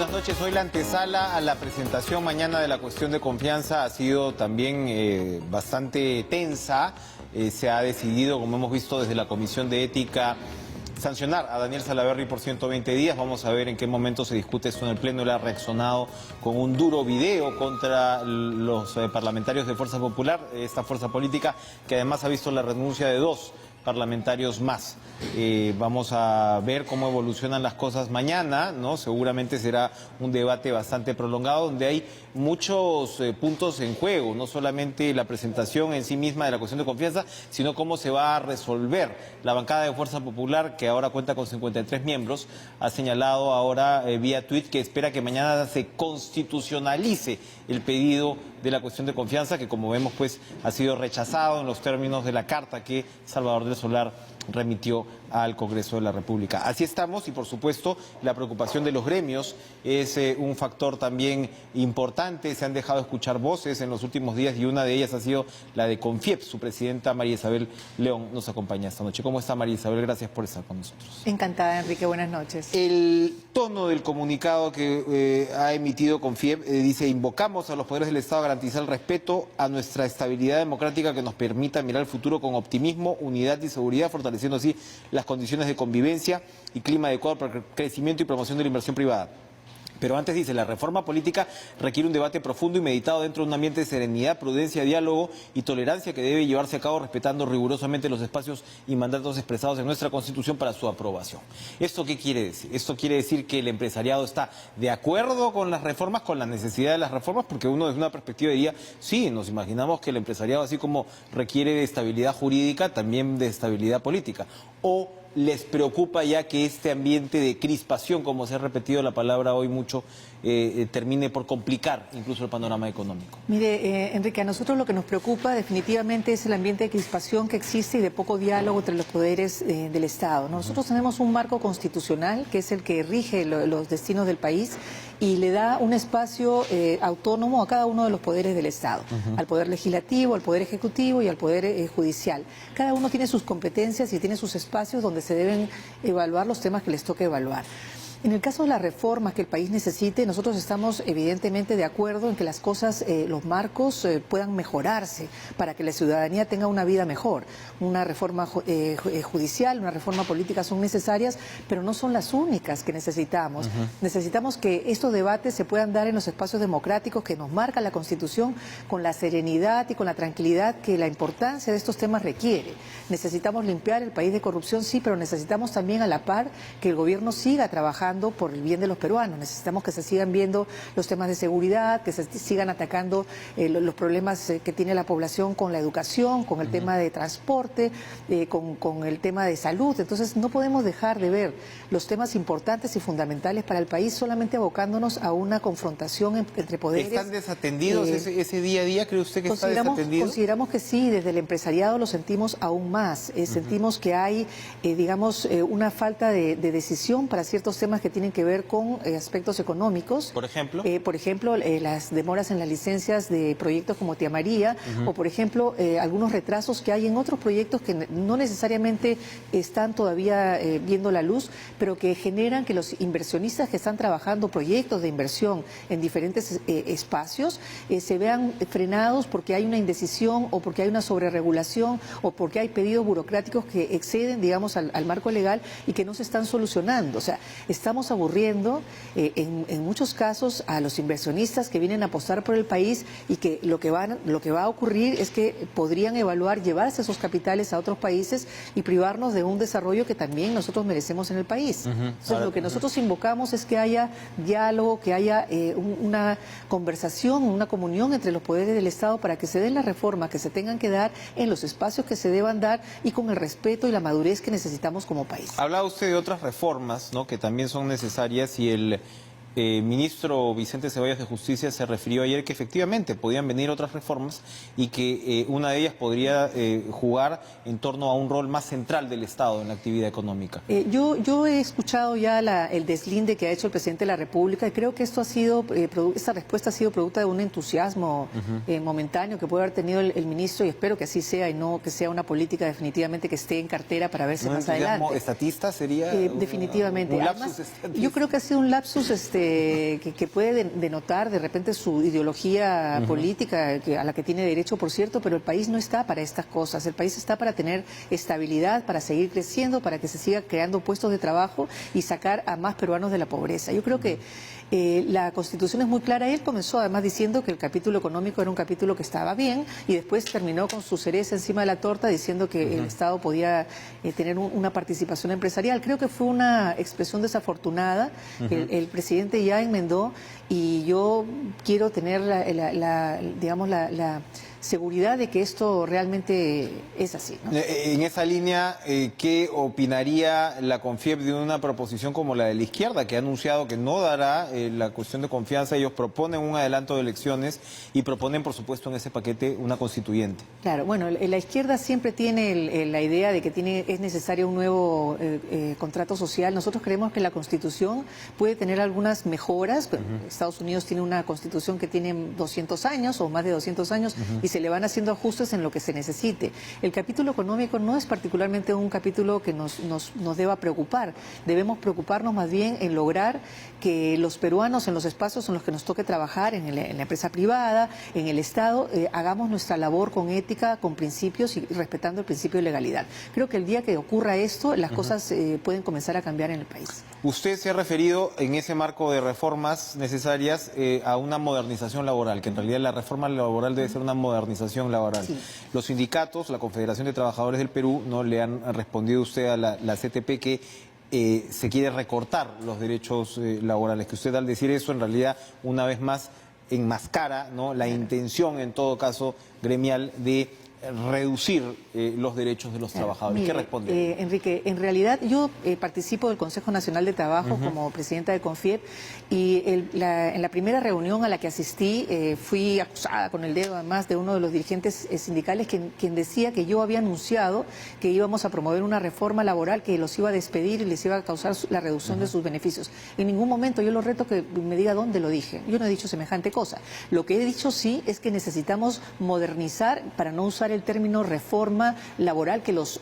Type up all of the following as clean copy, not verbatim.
Buenas noches. Hoy la antesala a la presentación mañana de la cuestión de confianza ha sido también bastante tensa. Se ha decidido, como hemos visto desde la Comisión de Ética, sancionar a Daniel Salaverry por 120 días. Vamos a ver en qué momento se discute esto en el Pleno. Él ha reaccionado con un duro video contra los parlamentarios de Fuerza Popular, esta fuerza política que además ha visto la renuncia de 2 parlamentarios más. Vamos a ver cómo evolucionan las cosas mañana, ¿no? Seguramente será un debate bastante prolongado donde hay muchos puntos en juego, no solamente la presentación en sí misma de la cuestión de confianza, sino cómo se va a resolver. La bancada de Fuerza Popular, que ahora cuenta con 53 miembros, ha señalado ahora vía tuit que espera que mañana se constitucionalice el pedido de la cuestión de confianza, que como vemos pues ha sido rechazado en los términos de la carta que Salvador del Solar remitió al Congreso de la República. Así estamos y por supuesto la preocupación de los gremios es un factor también importante. Se han dejado escuchar voces en los últimos días y una de ellas ha sido la de CONFIEP. Su presidenta María Isabel León nos acompaña esta noche. ¿Cómo está María Isabel? Gracias por estar con nosotros. Encantada, Enrique. Buenas noches. El tono del comunicado que ha emitido CONFIEP dice: invocamos a los poderes del Estado a garantizar el respeto a nuestra estabilidad democrática que nos permita mirar el futuro con optimismo, unidad y seguridad, fortaleciendo así las condiciones de convivencia y clima adecuado para el crecimiento y promoción de la inversión privada. Pero antes dice, la reforma política requiere un debate profundo y meditado dentro de un ambiente de serenidad, prudencia, diálogo y tolerancia que debe llevarse a cabo respetando rigurosamente los espacios y mandatos expresados en nuestra Constitución para su aprobación. ¿Esto qué quiere decir? Esto quiere decir que el empresariado está de acuerdo con las reformas, con la necesidad de las reformas, porque uno desde una perspectiva diría, sí, nos imaginamos que el empresariado, así como requiere de estabilidad jurídica, también de estabilidad política. O les preocupa ya que este ambiente de crispación, como se ha repetido la palabra hoy mucho, termine por complicar incluso el panorama económico. Mire, Enrique, a nosotros lo que nos preocupa definitivamente es el ambiente de crispación que existe y de poco diálogo entre los poderes del Estado. Nosotros tenemos un marco constitucional que es el que rige los destinos del país y le da un espacio autónomo a cada uno de los poderes del Estado, al Poder Legislativo, al Poder Ejecutivo y al Poder Judicial. Cada uno tiene sus competencias y tiene sus espacios donde se deben evaluar los temas que les toca evaluar. En el caso de las reformas que el país necesite, nosotros estamos evidentemente de acuerdo en que las cosas, los marcos puedan mejorarse para que la ciudadanía tenga una vida mejor. Una reforma judicial, una reforma política son necesarias, pero no son las únicas que necesitamos. Necesitamos que estos debates se puedan dar en los espacios democráticos que nos marca la Constitución, con la serenidad y con la tranquilidad que la importancia de estos temas requiere. Necesitamos limpiar el país de corrupción, sí, pero necesitamos también a la par que el gobierno siga trabajando por el bien de los peruanos. Necesitamos que se sigan viendo los temas de seguridad, que se sigan atacando los problemas que tiene la población con la educación, con el tema de transporte, con el tema de salud. Entonces no podemos dejar de ver los temas importantes y fundamentales para el país solamente abocándonos a una confrontación entre poderes. ¿Están desatendidos ese día a día? ¿Cree usted que está desatendido? Consideramos que sí, desde el empresariado lo sentimos aún más. Sentimos que hay, digamos, una falta de decisión para ciertos temas que tienen que ver con aspectos económicos. ¿Por ejemplo? Por ejemplo, las demoras en las licencias de proyectos como Tía María, o por ejemplo, algunos retrasos que hay en otros proyectos que no necesariamente están todavía viendo la luz, pero que generan que los inversionistas que están trabajando proyectos de inversión en diferentes espacios se vean frenados porque hay una indecisión o porque hay una sobreregulación o porque hay pedidos burocráticos que exceden, digamos, al marco legal y que no se están solucionando. O sea, estamos aburriendo en muchos casos a los inversionistas que vienen a apostar por el país y que lo que va a ocurrir es que podrían evaluar llevarse esos capitales a otros países y privarnos de un desarrollo que también nosotros merecemos en el país. Entonces, lo que nosotros invocamos es que haya diálogo, que haya una conversación, una comunión entre los poderes del Estado para que se den las reformas que se tengan que dar en los espacios que se deban dar y con el respeto y la madurez que necesitamos como país. Hablaba usted de otras reformas, ¿no?, que también son necesarias, y el ministro Vicente Ceballos de Justicia se refirió ayer que efectivamente podían venir otras reformas y que una de ellas podría jugar en torno a un rol más central del Estado en la actividad económica. Yo he escuchado ya el deslinde que ha hecho el presidente de la República y creo que esto ha sido, esta respuesta ha sido producto de un entusiasmo momentáneo que puede haber tenido el ministro, y espero que así sea y no que sea una política definitivamente que esté en cartera para verse más adelante. ¿Un estatista sería? Definitivamente. ¿Un lapsus Además, estatista? yo creo que ha sido un lapsus que puede denotar de repente su ideología política, a la que tiene derecho, por cierto, pero el país no está para estas cosas. El país está para tener estabilidad, para seguir creciendo, para que se siga creando puestos de trabajo y sacar a más peruanos de la pobreza. Yo creo que la Constitución es muy clara. Él comenzó además diciendo que el capítulo económico era un capítulo que estaba bien y después terminó con su cereza encima de la torta diciendo que el Estado podía tener una participación empresarial. Creo que fue una expresión desafortunada. El presidente ya enmendó y yo quiero tener la seguridad de que esto realmente es así, ¿no? En esa línea, ¿qué opinaría la CONFIEP de una proposición como la de la izquierda, que ha anunciado que no dará la cuestión de confianza? Ellos proponen un adelanto de elecciones y proponen, por supuesto, en ese paquete una constituyente. Claro, bueno, la izquierda siempre tiene la idea de que es necesario un nuevo contrato social. Nosotros creemos que la Constitución puede tener algunas mejoras. Estados Unidos tiene una Constitución que tiene 200 años o más de 200 años y se le van haciendo ajustes en lo que se necesite. El capítulo económico no es particularmente un capítulo que nos deba preocupar. Debemos preocuparnos más bien en lograr que los peruanos, en los espacios en los que nos toque trabajar, en la empresa privada, en el Estado, hagamos nuestra labor con ética, con principios y respetando el principio de legalidad. Creo que el día que ocurra esto, las cosas pueden comenzar a cambiar en el país. Usted se ha referido en ese marco de reformas necesarias a una modernización laboral, que en realidad la reforma laboral debe ser una modernización laboral. Sí. Los sindicatos, la Confederación de Trabajadores del Perú, no le han respondido a usted a la CTP que se quiere recortar los derechos laborales, que usted al decir eso en realidad una vez más enmascara, ¿no?, la intención en todo caso gremial de reducir los derechos de los trabajadores. Mire, ¿qué responde? Enrique, en realidad yo participo del Consejo Nacional de Trabajo como presidenta de CONFIEP y en la primera reunión a la que asistí fui acusada con el dedo además de uno de los dirigentes sindicales quien decía que yo había anunciado que íbamos a promover una reforma laboral que los iba a despedir y les iba a causar la reducción de sus beneficios. En ningún momento yo lo reto que me diga dónde lo dije. Yo no he dicho semejante cosa. Lo que he dicho sí es que necesitamos modernizar, para no usar el término reforma laboral que los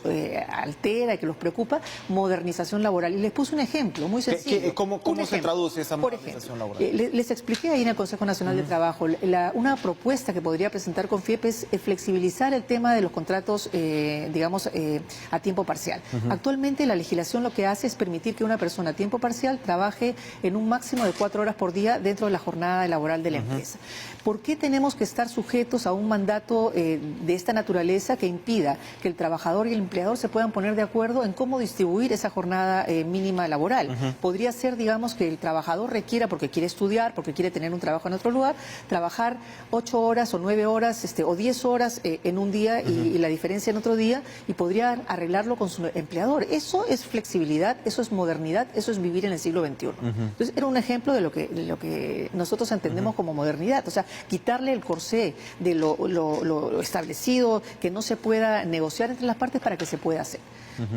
altera y que los preocupa, modernización laboral. Y les puse un ejemplo muy sencillo. ¿Cómo se traduce esa modernización laboral? Les expliqué ahí en el Consejo Nacional de Trabajo, una propuesta que podría presentar CONFIEP es flexibilizar el tema de los contratos, a tiempo parcial. Actualmente la legislación lo que hace es permitir que una persona a tiempo parcial trabaje en un máximo de 4 horas por día dentro de la jornada laboral de la empresa. ¿Por qué tenemos que estar sujetos a un mandato de esta naturaleza que impida que el trabajador y el empleador se puedan poner de acuerdo en cómo distribuir esa jornada mínima laboral? Podría ser, digamos, que el trabajador requiera, porque quiere estudiar, porque quiere tener un trabajo en otro lugar, trabajar 8 horas o 9 horas o 10 horas en un día y la diferencia en otro día, y podría arreglarlo con su empleador. Eso es flexibilidad, eso es modernidad, eso es vivir en el siglo XXI. Entonces, era un ejemplo de lo que nosotros entendemos como modernidad. O sea, quitarle el corsé de lo establecido, que no se pueda negociar entre las partes para que se pueda hacer.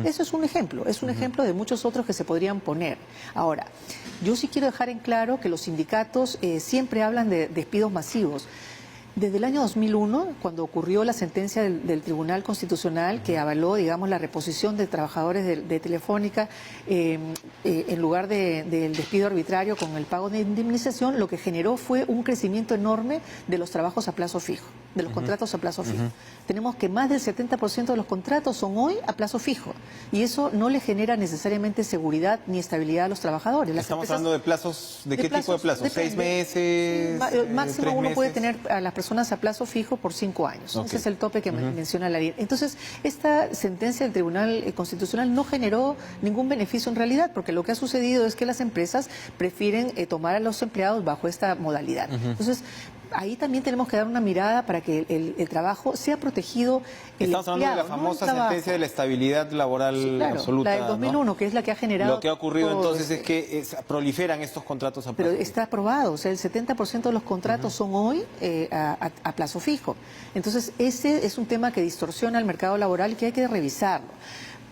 Eso es un ejemplo de muchos otros que se podrían poner. Ahora, yo sí quiero dejar en claro que los sindicatos siempre hablan de despidos masivos. Desde el año 2001, cuando ocurrió la sentencia del Tribunal Constitucional que avaló, digamos, la reposición de trabajadores de Telefónica en lugar del despido arbitrario con el pago de indemnización, lo que generó fue un crecimiento enorme de los trabajos a plazo fijo, de los contratos a plazo fijo. Tenemos que más del 70% de los contratos son hoy a plazo fijo y eso no le genera necesariamente seguridad ni estabilidad a los trabajadores. Estamos hablando de plazos, ¿de qué tipo de plazos? ¿6 meses? Máximo 3 uno meses. puede tener a las personas a plazo fijo por 5 años. Ese es el tope que menciona la ley. Entonces, esta sentencia del Tribunal Constitucional no generó ningún beneficio en realidad, porque lo que ha sucedido es que las empresas prefieren tomar a los empleados bajo esta modalidad. Entonces, ahí también tenemos que dar una mirada para que el trabajo sea protegido. Estamos hablando de la famosa sentencia de la estabilidad laboral absoluta. La del 2001, ¿no? Que es la que ha generado... Lo que ha ocurrido entonces es que proliferan estos contratos a plazo fijo. Pero está aprobado, o sea, el 70% de los contratos son hoy a plazo fijo. Entonces, ese es un tema que distorsiona el mercado laboral y que hay que revisarlo.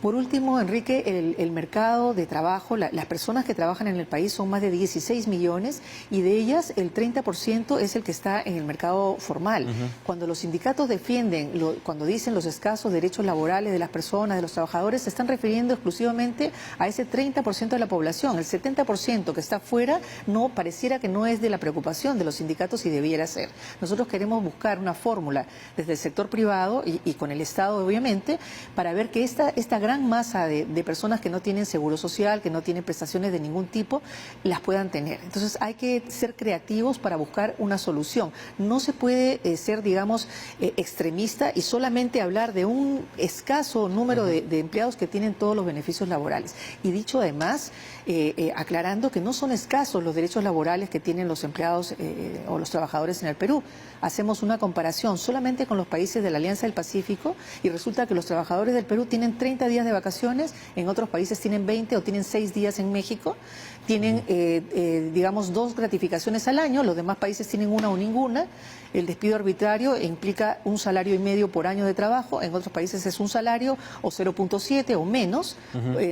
Por último, Enrique, el mercado de trabajo, las personas que trabajan en el país son más de 16 millones y de ellas el 30% es el que está en el mercado formal. Cuando los sindicatos defienden, cuando dicen los escasos derechos laborales de las personas, de los trabajadores, se están refiriendo exclusivamente a ese 30% de la población. El 70% que está fuera no pareciera que no es de la preocupación de los sindicatos y debiera ser. Nosotros queremos buscar una fórmula desde el sector privado y con el Estado, obviamente, para ver que esta gran masa de personas que no tienen seguro social, que no tienen prestaciones de ningún tipo, las puedan tener. Entonces hay que ser creativos para buscar una solución. No se puede ser, digamos, extremista y solamente hablar de un escaso número de empleados que tienen todos los beneficios laborales. Y dicho además, aclarando que no son escasos los derechos laborales que tienen los empleados o los trabajadores en el Perú. Hacemos una comparación solamente con los países de la Alianza del Pacífico y resulta que los trabajadores del Perú tienen 30 días de vacaciones, en otros países tienen 20 o tienen 6 días en México, tienen, digamos, 2 gratificaciones al año, los demás países tienen una o ninguna. El despido arbitrario implica 1,5 salarios por año de trabajo, en otros países es 1 salario o 0,7 o menos.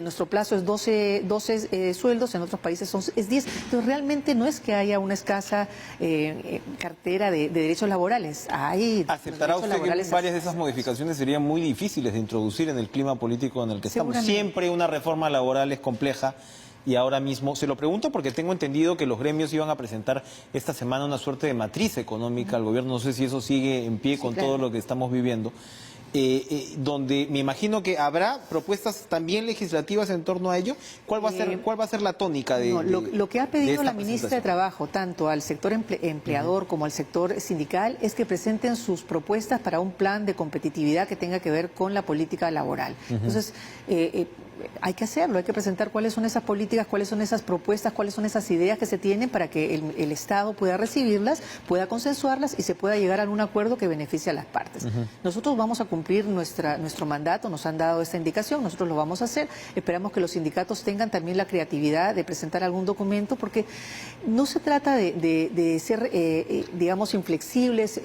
Nuestro plazo es 12 sueldos, en otros países es 10. Entonces realmente no es que haya una escasa cartera de derechos laborales. Hay ¿Aceptará usted que varias de esas modificaciones serían muy difíciles de introducir en el clima político en el que estamos? Siempre una reforma laboral es compleja. Y ahora mismo, se lo pregunto porque tengo entendido que los gremios iban a presentar esta semana una suerte de matriz económica al gobierno, no sé si eso sigue en pie con todo lo que estamos viviendo, donde me imagino que habrá propuestas también legislativas en torno a ello. ¿Cuál va a ser la tónica de lo que ha pedido la ministra de Trabajo, tanto al sector empleador como al sector sindical, es que presenten sus propuestas para un plan de competitividad que tenga que ver con la política laboral. Entonces, hay que hacerlo, hay que presentar cuáles son esas políticas, cuáles son esas propuestas, cuáles son esas ideas que se tienen para que el Estado pueda recibirlas, pueda consensuarlas y se pueda llegar a un acuerdo que beneficie a las partes. Nosotros vamos a cumplir nuestro mandato, nos han dado esta indicación, nosotros lo vamos a hacer. Esperamos que los sindicatos tengan también la creatividad de presentar algún documento, porque no se trata de ser, digamos, inflexibles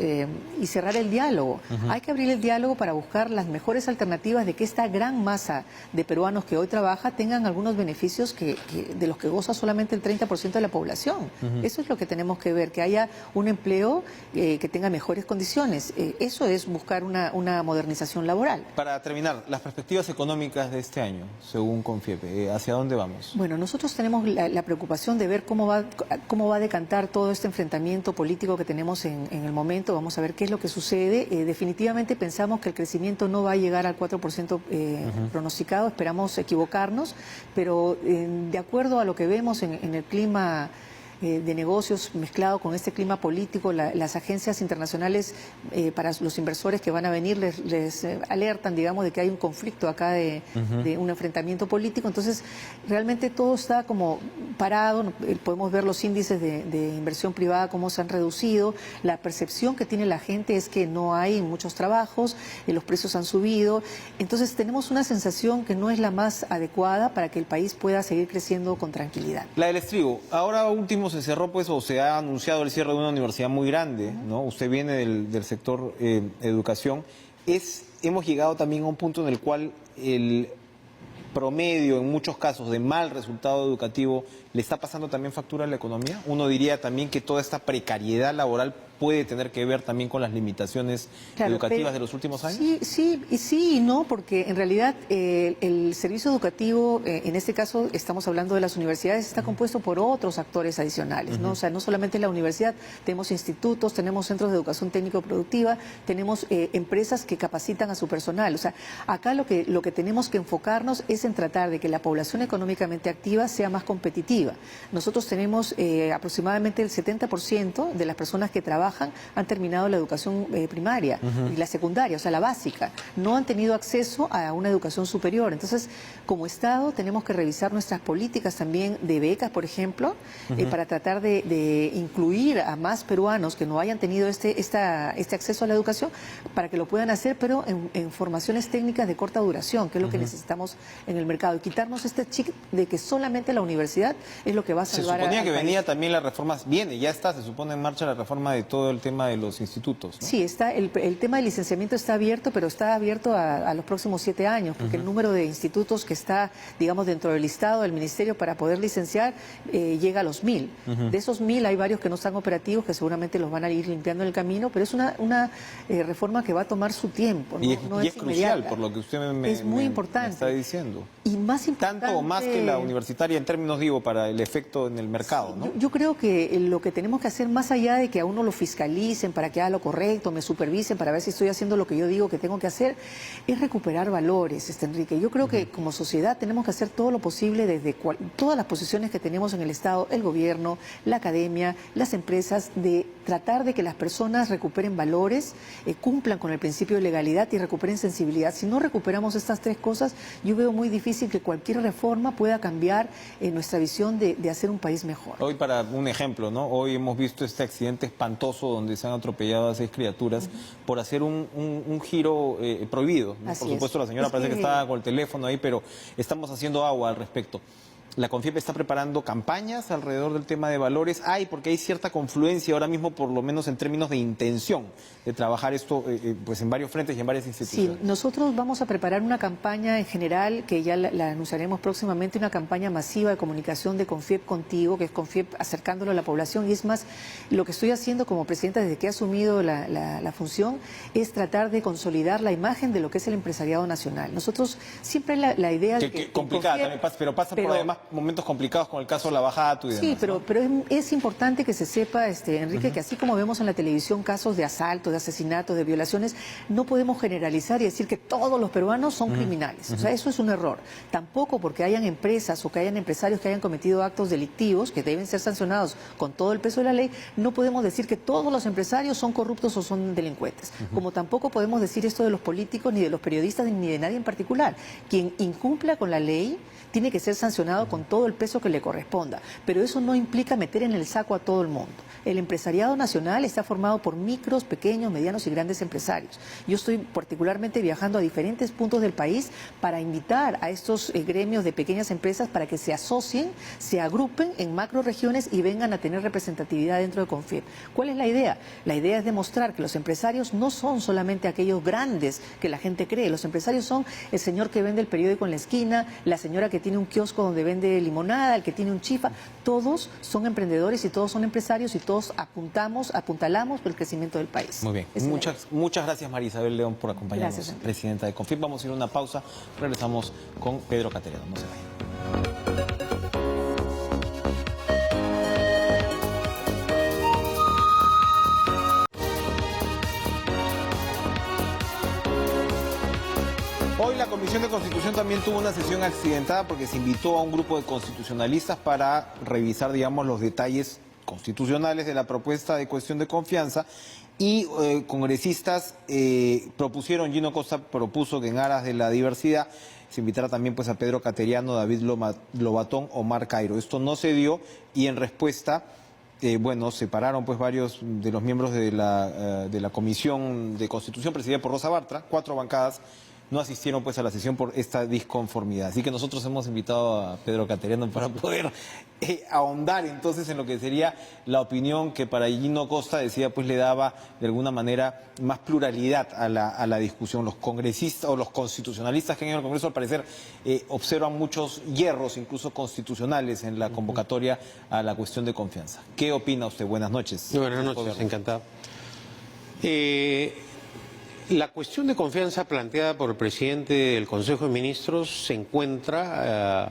y cerrar el diálogo. Hay que abrir el diálogo para buscar las mejores alternativas de que esta gran masa de peruanos que hoy trabaja tengan algunos beneficios de los que goza solamente el 30% de la población. Eso es lo que tenemos que ver, que haya un empleo que tenga mejores condiciones. Eso es buscar una modernización laboral. Para terminar, las perspectivas económicas de este año, según Confiepe, ¿hacia dónde vamos? Bueno, nosotros tenemos la preocupación de ver cómo va a decantar todo este enfrentamiento político que tenemos en el momento. Vamos a ver qué es lo que sucede. Definitivamente pensamos que el crecimiento no va a llegar al 4% pronosticado. Esperamos equivocarnos, pero de acuerdo a lo que vemos en el clima de negocios mezclado con este clima político, las agencias internacionales para los inversores que van a venir les alertan, digamos, de que hay un conflicto acá de un enfrentamiento político. Entonces, realmente todo está como parado. Podemos ver los índices de inversión privada, cómo se han reducido. La percepción que tiene la gente es que no hay muchos trabajos, los precios han subido. Entonces, tenemos una sensación que no es la más adecuada para que el país pueda seguir creciendo con tranquilidad. La del estribo. Ahora último se cerró, pues, o se ha anunciado el cierre de una universidad muy grande, ¿no? Usted viene del sector educación. Hemos llegado también a un punto en el cual el promedio, en muchos casos, de mal resultado educativo, ¿le está pasando también factura a la economía? Uno diría también que toda esta precariedad laboral puede tener que ver también con las limitaciones educativas de los últimos años. Sí y no, porque en realidad el servicio educativo, en este caso estamos hablando de las universidades, está compuesto por otros actores adicionales, ¿no? O sea, no solamente la universidad, tenemos institutos, tenemos centros de educación técnico-productiva, tenemos empresas que capacitan a su personal. O sea, acá lo que tenemos que enfocarnos es en tratar de que la población económicamente activa sea más competitiva. Nosotros tenemos aproximadamente el 70% de las personas que trabajan han terminado la educación primaria y la secundaria, o sea, la básica. No han tenido acceso a una educación superior. Entonces, como Estado, tenemos que revisar nuestras políticas también de becas, por ejemplo, para tratar de incluir a más peruanos que no hayan tenido este acceso a la educación, para que lo puedan hacer, pero en formaciones técnicas de corta duración, que es lo que necesitamos en el mercado. Y quitarnos este chip de que solamente la universidad es lo que va a salvar. Se suponía que venía también la reforma, ya está, se supone en marcha la reforma de todo el tema de los institutos, ¿no? Sí, el tema del licenciamiento está abierto, pero está abierto a los próximos 7 años, porque el número de institutos que está, digamos, dentro del listado del Ministerio para poder licenciar llega a los 1000. De esos 1000 hay varios que no están operativos, que seguramente los van a ir limpiando en el camino, pero es una reforma que va a tomar su tiempo. Y no es es crucial, inmediata. por lo que usted Es muy importante. me está diciendo. Y más importante... Tanto o más que la universitaria en términos, digo, para el efecto en el mercado, ¿no? Yo creo que lo que tenemos que hacer, más allá de que a uno lo fiscalicen para que haga lo correcto, me supervisen para ver si estoy haciendo lo que yo digo que tengo que hacer, es recuperar valores, Enrique. Yo creo que como sociedad tenemos que hacer todo lo posible desde todas las posiciones que tenemos en el Estado, el gobierno, la academia, las empresas, de tratar de que las personas recuperen valores, cumplan con el principio de legalidad y recuperen sensibilidad. Si no recuperamos estas 3 cosas, yo veo muy difícil que cualquier reforma pueda cambiar nuestra visión de hacer un país mejor. Hoy, para un ejemplo, ¿no? Hoy hemos visto este accidente espantoso donde se han atropellado a 6 criaturas por hacer un giro prohibido, ¿no? Por supuesto, la señora parece que está con el teléfono ahí, pero estamos haciendo agua al respecto. La CONFIEP está preparando campañas alrededor del tema de valores. Porque hay cierta confluencia ahora mismo, por lo menos en términos de intención, de trabajar esto pues en varios frentes y en varias instituciones. Sí, nosotros vamos a preparar una campaña en general, que ya la anunciaremos próximamente, una campaña masiva de comunicación de CONFIEP Contigo, que es CONFIEP acercándolo a la población. Y es más, lo que estoy haciendo como presidenta desde que he asumido la función es tratar de consolidar la imagen de lo que es el empresariado nacional. Nosotros siempre la idea de que complicada también pasa, pero pasa por además momentos complicados con el caso de la bajada y demás. Sí, pero es importante que se sepa, Enrique, que así como vemos en la televisión casos de asaltos, de asesinatos, de violaciones, no podemos generalizar y decir que todos los peruanos son criminales. O sea, eso es un error. Tampoco porque hayan empresas o que hayan empresarios que hayan cometido actos delictivos que deben ser sancionados con todo el peso de la ley, no podemos decir que todos los empresarios son corruptos o son delincuentes. Como tampoco podemos decir esto de los políticos, ni de los periodistas, ni de nadie en particular. Quien incumpla con la ley tiene que ser sancionado con todo el peso que le corresponda, pero eso no implica meter en el saco a todo el mundo. El empresariado nacional está formado por micros, pequeños, medianos y grandes empresarios. Yo estoy particularmente viajando a diferentes puntos del país para invitar a estos gremios de pequeñas empresas para que se asocien, se agrupen en macroregiones y vengan a tener representatividad dentro de CONFIEP. ¿Cuál es la idea? La idea es demostrar que los empresarios no son solamente aquellos grandes que la gente cree. Los empresarios son el señor que vende el periódico en la esquina, la señora que tiene un kiosco donde vende limonada, el que tiene un chifa. Todos son emprendedores y todos son empresarios y todos apuntalamos por el crecimiento del país. Muy bien. Muchas gracias, María Isabel León, por acompañarnos, presidenta de CONFIEP. Vamos a ir a una pausa. Regresamos con Pedro Cateriano. No se vayan. Hoy la Comisión de Constitución también tuvo una sesión accidentada porque se invitó a un grupo de constitucionalistas para revisar, digamos, los detalles constitucionales de la propuesta de cuestión de confianza y congresistas propusieron, Gino Costa propuso que en aras de la diversidad se invitara también pues a Pedro Cateriano, David Lobatón, Omar Cairo. Esto no se dio y en respuesta... separaron pues varios de los miembros de la Comisión de Constitución presidida por Rosa Bartra, 4 bancadas no asistieron pues a la sesión por esta disconformidad. Así que nosotros hemos invitado a Pedro Cateriano para poder ahondar entonces en lo que sería la opinión que para Gino Costa decía pues le daba de alguna manera más pluralidad a la discusión. Los congresistas o los constitucionalistas que han ido al Congreso al parecer observan muchos hierros incluso constitucionales en la convocatoria a la cuestión de confianza. ¿Qué opina usted? Buenas noches. Buenas noches, encantado. La cuestión de confianza planteada por el presidente del Consejo de Ministros se encuentra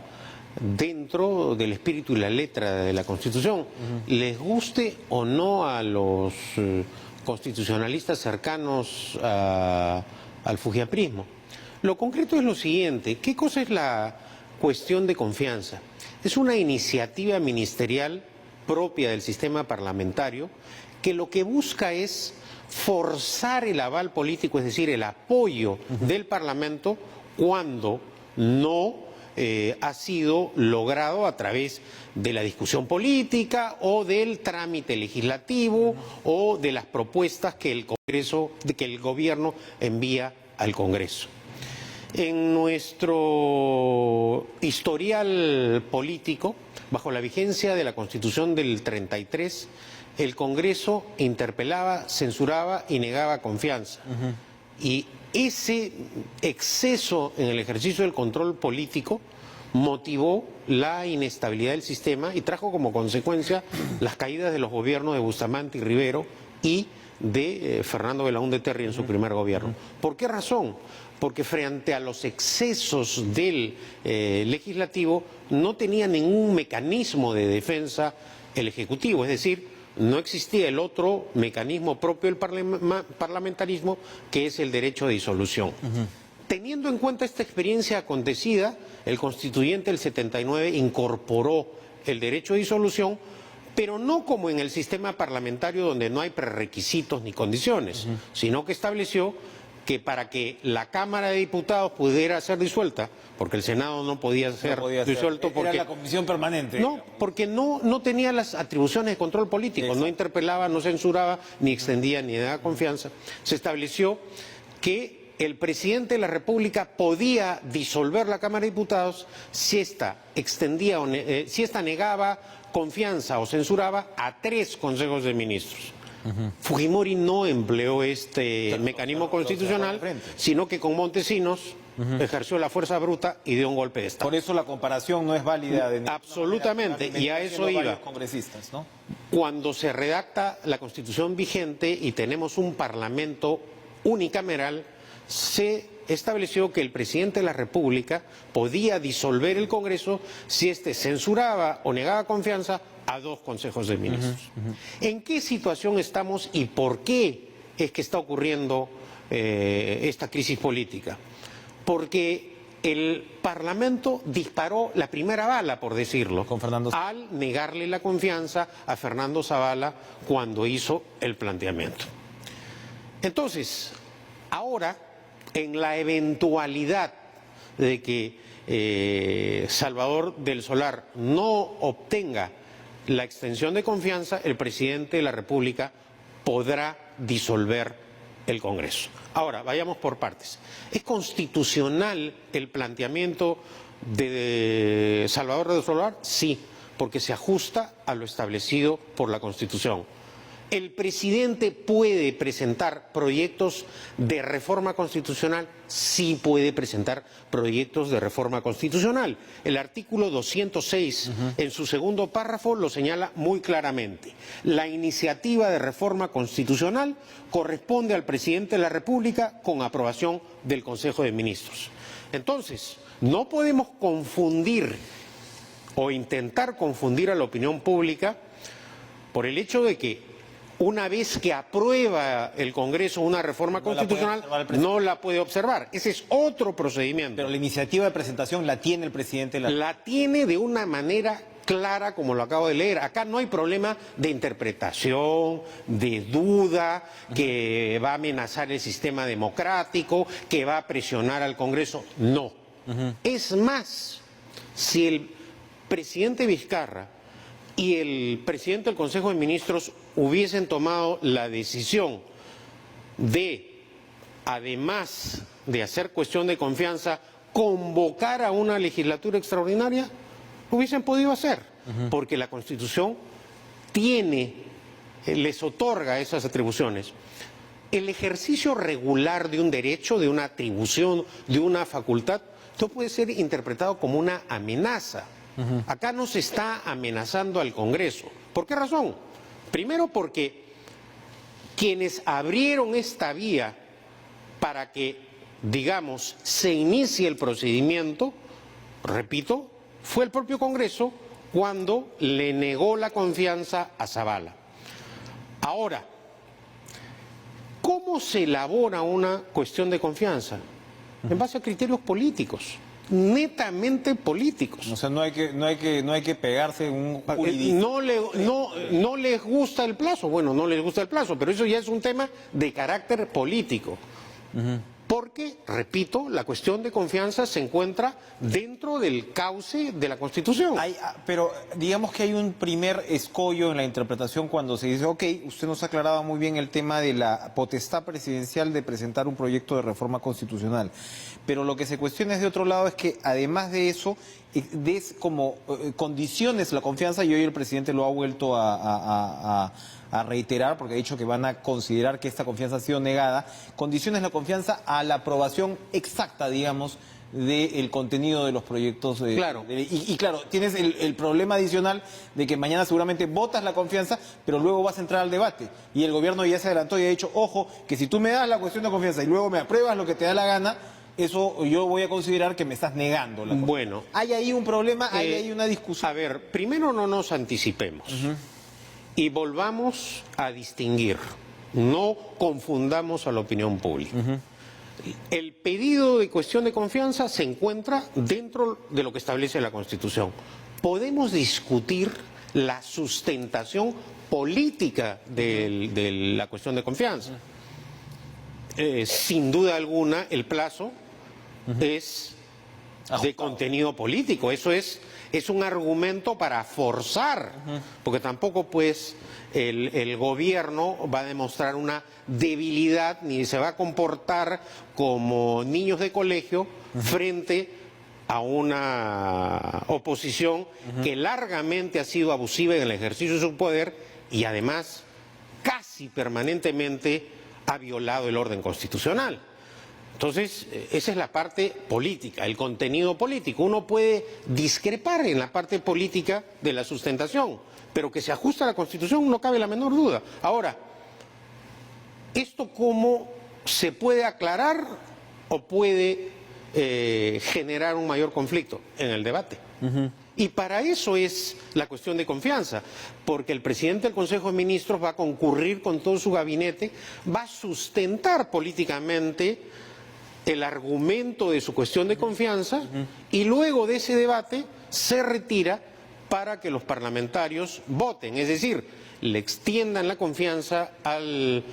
dentro del espíritu y la letra de la Constitución. Les guste o no a los constitucionalistas cercanos al fujiaprismo. Lo concreto es lo siguiente: ¿qué cosa es la cuestión de confianza? Es una iniciativa ministerial propia del sistema parlamentario que lo que busca es forzar el aval político, es decir, el apoyo del Parlamento cuando no ha sido logrado a través de la discusión política o del trámite legislativo o de las propuestas que el gobierno envía al Congreso. En nuestro historial político, bajo la vigencia de la Constitución del 33, el Congreso interpelaba, censuraba y negaba confianza. Y ese exceso en el ejercicio del control político motivó la inestabilidad del sistema y trajo como consecuencia las caídas de los gobiernos de Bustamante y Rivero y de Fernando Belaúnde Terry en su primer gobierno. ¿Por qué razón? Porque frente a los excesos del legislativo no tenía ningún mecanismo de defensa el Ejecutivo, es decir, no existía el otro mecanismo propio del parlamentarismo, que es el derecho de disolución. Teniendo en cuenta esta experiencia acontecida, el constituyente del 79 incorporó el derecho de disolución, pero no como en el sistema parlamentario donde no hay prerequisitos ni condiciones, sino que estableció que para que la Cámara de Diputados pudiera ser disuelta, porque el Senado no podía ser disuelto porque era la comisión permanente. No, porque no tenía las atribuciones de control político, exacto, no interpelaba, no censuraba, ni extendía ni daba confianza. Se estableció que el presidente de la República podía disolver la Cámara de Diputados si ésta extendía si ésta negaba confianza o censuraba a 3 consejos de ministros. Fujimori no empleó este mecanismo constitucional, sino que con Montesinos ejerció la fuerza bruta y dio un golpe de Estado. Por eso la comparación no es válida. Absolutamente, y a eso iba. Congresistas, ¿no? Cuando se redacta la Constitución vigente y tenemos un Parlamento unicameral, se estableció que el presidente de la República podía disolver el Congreso si éste censuraba o negaba confianza a 2 consejos de ministros. ¿En qué situación estamos y por qué es que está ocurriendo esta crisis política? Porque el Parlamento disparó la primera bala, por decirlo, al negarle la confianza a Fernando Zavala cuando hizo el planteamiento. Entonces, ahora, en la eventualidad de que Salvador del Solar no obtenga la extensión de confianza, el presidente de la República podrá disolver el Congreso. Ahora, vayamos por partes. ¿Es constitucional el planteamiento de Salvador del Solar? Sí, porque se ajusta a lo establecido por la Constitución. ¿El presidente puede presentar proyectos de reforma constitucional? Sí puede presentar proyectos de reforma constitucional. El artículo 206, en su segundo párrafo, lo señala muy claramente. La iniciativa de reforma constitucional corresponde al presidente de la República con aprobación del Consejo de Ministros. Entonces, no podemos confundir o intentar confundir a la opinión pública por el hecho de que una vez que aprueba el Congreso una reforma constitucional, no la puede observar. Ese es otro procedimiento. Pero la iniciativa de presentación la tiene el presidente. La tiene de una manera clara, como lo acabo de leer. Acá no hay problema de interpretación, de duda, que va a amenazar el sistema democrático, que va a presionar al Congreso. No. Es más, si el presidente Vizcarra y el presidente del Consejo de Ministros hubiesen tomado la decisión de, además de hacer cuestión de confianza, convocar a una legislatura extraordinaria, lo hubiesen podido hacer, porque la Constitución les otorga esas atribuciones. El ejercicio regular de un derecho, de una atribución, de una facultad, no puede ser interpretado como una amenaza. Acá no se está amenazando al Congreso. ¿Por qué razón? Primero porque quienes abrieron esta vía para que, digamos, se inicie el procedimiento, repito, fue el propio Congreso cuando le negó la confianza a Zavala. Ahora, ¿cómo se elabora una cuestión de confianza? En base a criterios políticos. Netamente políticos. O sea, no hay que pegarse un juridismo. No les gusta el plazo. Bueno, no les gusta el plazo, pero eso ya es un tema de carácter político. Porque, repito, la cuestión de confianza se encuentra dentro del cauce de la Constitución. Pero digamos que hay un primer escollo en la interpretación cuando se dice, ok, usted nos aclaraba muy bien el tema de la potestad presidencial de presentar un proyecto de reforma constitucional. Pero lo que se cuestiona es de otro lado, es que además de eso, des como condiciones la confianza, y hoy el presidente lo ha vuelto a a reiterar, porque ha dicho que van a considerar que esta confianza ha sido negada. Condiciones la confianza a la aprobación exacta, digamos, del contenido de los proyectos. Claro. Y claro, tienes el problema adicional de que mañana seguramente votas la confianza, pero luego vas a entrar al debate. Y el gobierno ya se adelantó y ha dicho, ojo, que si tú me das la cuestión de confianza y luego me apruebas lo que te da la gana, eso yo voy a considerar que me estás negando la confianza. Bueno. Hay ahí un problema, hay ahí una discusión. A ver, primero no nos anticipemos y volvamos a distinguir. No confundamos a la opinión pública. El pedido de cuestión de confianza se encuentra dentro de lo que establece la Constitución. Podemos discutir la sustentación política de la cuestión de confianza. Sin duda alguna, el plazo es de contenido político. Eso es un argumento para forzar, porque tampoco pues el gobierno va a demostrar una debilidad ni se va a comportar como niños de colegio frente a una oposición que largamente ha sido abusiva en el ejercicio de su poder y además casi permanentemente ha violado el orden constitucional. Entonces, esa es la parte política, el contenido político. Uno puede discrepar en la parte política de la sustentación, pero que se ajusta a la Constitución no cabe la menor duda. Ahora, ¿esto cómo se puede aclarar o puede generar un mayor conflicto? En el debate. Y para eso es la cuestión de confianza, porque el presidente del Consejo de Ministros va a concurrir con todo su gabinete, va a sustentar políticamente el argumento de su cuestión de confianza y luego de ese debate se retira para que los parlamentarios voten, es decir, le extiendan la confianza al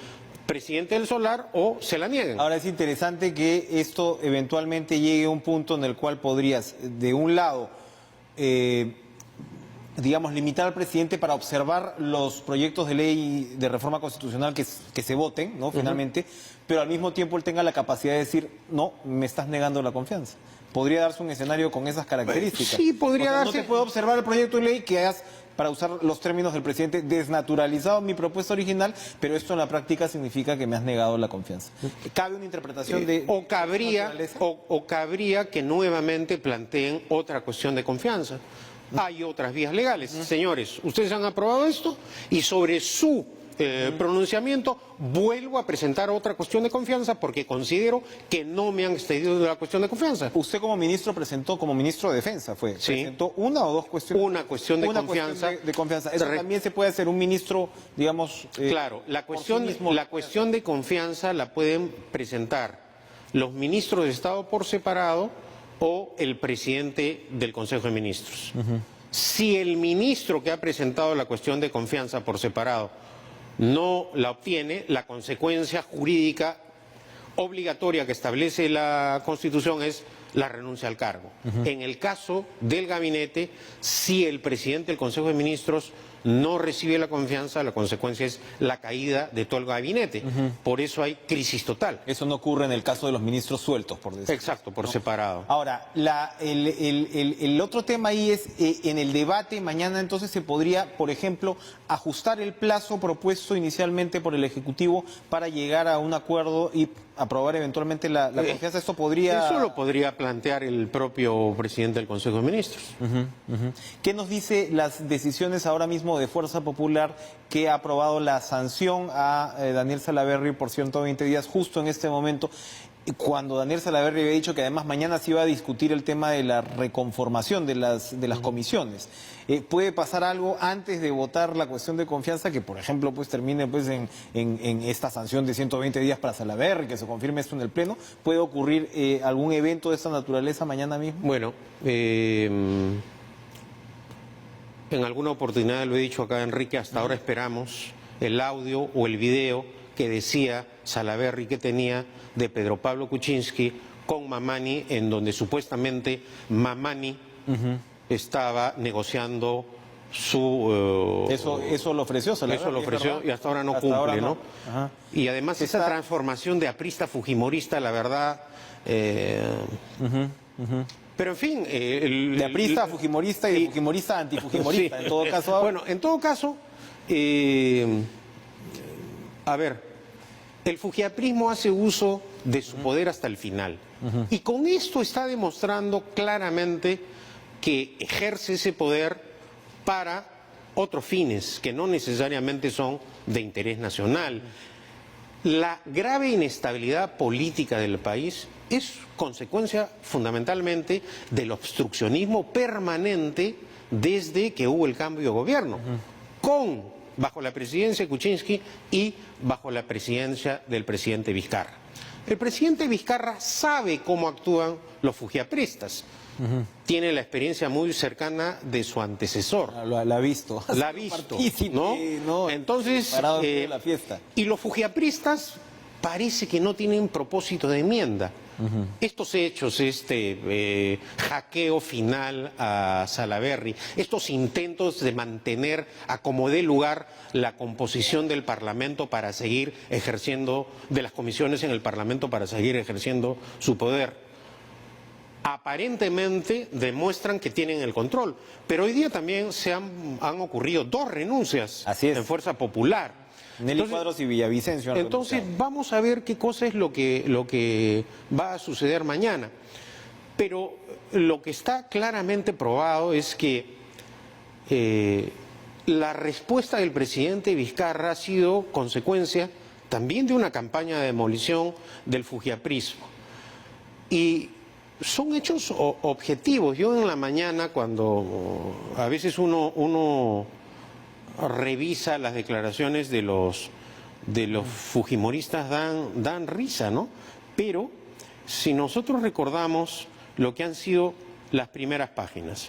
presidente del Solar o se la nieguen. Ahora es interesante que esto eventualmente llegue a un punto en el cual podrías, de un lado, digamos, limitar al presidente para observar los proyectos de ley de reforma constitucional que se voten, ¿no? Finalmente, pero al mismo tiempo él tenga la capacidad de decir, no, me estás negando la confianza. ¿Podría darse un escenario con esas características? Sí, podría darse. No se puede observar el proyecto de ley que hayas, para usar los términos del presidente, desnaturalizado mi propuesta original, pero esto en la práctica significa que me has negado la confianza. ¿Cabe una interpretación de... o cabría que nuevamente planteen otra cuestión de confianza? Hay otras vías legales. Señores, ustedes han aprobado esto y sobre su pronunciamiento vuelvo a presentar otra cuestión de confianza porque considero que no me han extendido la cuestión de confianza. Usted como ministro presentó, como ministro de Defensa fue, Sí. presentó una o dos cuestiones. Una cuestión de confianza. Cuestión de confianza. Eso también se puede hacer un ministro, digamos... Claro, la cuestión de confianza la pueden presentar los ministros de Estado por separado o el presidente del Consejo de Ministros. Si el ministro que ha presentado la cuestión de confianza por separado no la obtiene, la consecuencia jurídica obligatoria que establece la Constitución es la renuncia al cargo. En el caso del gabinete, si el presidente del Consejo de Ministros no recibe la confianza, la consecuencia es la caída de todo el gabinete. Por eso hay crisis total. Eso no ocurre en el caso de los ministros sueltos, por decirlo. Exacto, por separado. Ahora, el otro tema ahí es, en el debate mañana entonces se podría, por ejemplo, ajustar el plazo propuesto inicialmente por el Ejecutivo para llegar a un acuerdo y aprobar eventualmente la confianza. Esto podría... Eso lo podría plantear el propio presidente del Consejo de Ministros. ¿Qué nos dice las decisiones ahora mismo de Fuerza Popular que ha aprobado la sanción a Daniel Salaverry por 120 días justo en este momento? Cuando Daniel Salaverry había dicho que además mañana se iba a discutir el tema de la reconformación de las comisiones. ¿Puede pasar algo antes de votar la cuestión de confianza que, por ejemplo, pues termine pues en esta sanción de 120 días para Salaverry, que se confirme esto en el Pleno? ¿Puede ocurrir algún evento de esta naturaleza mañana mismo? Bueno, en alguna oportunidad lo he dicho acá, Enrique, hasta ahora esperamos el audio o el video que decía Salaverry que tenía de Pedro Pablo Kuczynski con Mamani, en donde supuestamente Mamani estaba negociando su... Eso lo ofreció Salaverry. Eso lo ofreció y hasta ahora no cumple, ¿no? Y además esa transformación de aprista fujimorista, la verdad... Pero en fin... de aprista a fujimorista y de fujimorista a antifujimorista, sí. En todo caso... Bueno, en todo caso... A ver, el fujiaprismo hace uso de su poder hasta el final. Y con esto está demostrando claramente que ejerce ese poder para otros fines que no necesariamente son de interés nacional. La grave inestabilidad política del país es consecuencia fundamentalmente del obstruccionismo permanente desde que hubo el cambio de gobierno, bajo la presidencia de Kuczynski y bajo la presidencia del presidente Vizcarra. El presidente Vizcarra sabe cómo actúan los fujiapristas. Tiene la experiencia muy cercana de su antecesor. La ha visto. La ha visto, ¿no? Entonces, la fiesta. y los fujiapristas parece que no tienen propósito de enmienda. Estos hechos, este hackeo final a Salaverry, estos intentos de mantener a como dé lugar la composición del Parlamento para seguir ejerciendo, de las comisiones en el Parlamento para seguir ejerciendo su poder, aparentemente demuestran que tienen el control. Pero hoy día también han ocurrido 2 renuncias en Fuerza Popular. Nelly Cuadros y Villavicencio. Entonces vamos a ver qué cosa es lo que va a suceder mañana. Pero lo que está claramente probado es que la respuesta del presidente Vizcarra ha sido consecuencia también de una campaña de demolición del fujiaprismo. Y son hechos objetivos. Yo en la mañana, cuando a veces uno revisa las declaraciones de los fujimoristas, dan risa, ¿no? Pero si nosotros recordamos lo que han sido las primeras páginas.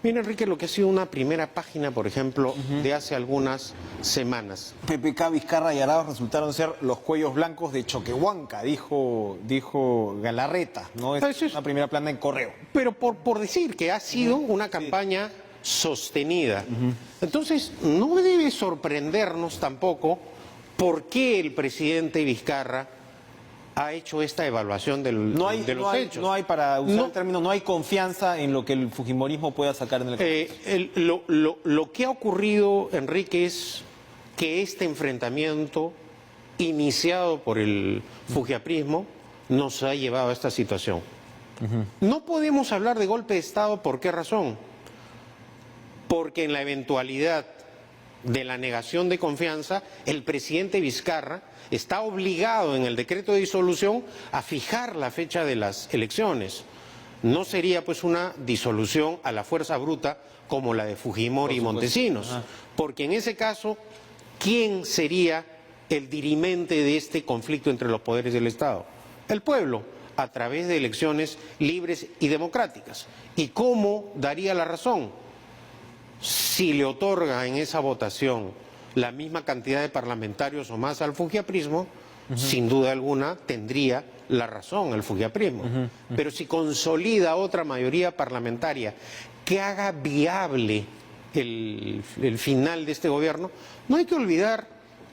Mira, Enrique, lo que ha sido una primera página, por ejemplo, de hace algunas semanas. PPK, Vizcarra y Arauz resultaron ser los cuellos blancos de Choquehuanca, dijo Galarreta, ¿no? Es una primera plana en Correo. Pero por decir que ha sido una campaña sostenida. Entonces, no debe sorprendernos tampoco por qué el presidente Vizcarra ha hecho esta evaluación de los hechos. No hay, para usar el término, no hay confianza en lo que el fujimorismo pueda sacar en el lo que ha ocurrido, Enrique, es que este enfrentamiento iniciado por el fujiaprismo nos ha llevado a esta situación. No podemos hablar de golpe de Estado, ¿por qué razón? Porque en la eventualidad de la negación de confianza, el presidente Vizcarra está obligado en el decreto de disolución a fijar la fecha de las elecciones. No sería pues una disolución a la fuerza bruta como la de Fujimori y Montesinos, porque en ese caso, ¿quién sería el dirimente de este conflicto entre los poderes del Estado? El pueblo, a través de elecciones libres y democráticas. ¿Y cómo daría la razón? Si le otorga en esa votación la misma cantidad de parlamentarios o más al fujiaprismo, sin duda alguna tendría la razón el fujiaprismo. Pero si consolida otra mayoría parlamentaria que haga viable el final de este gobierno, no hay que olvidar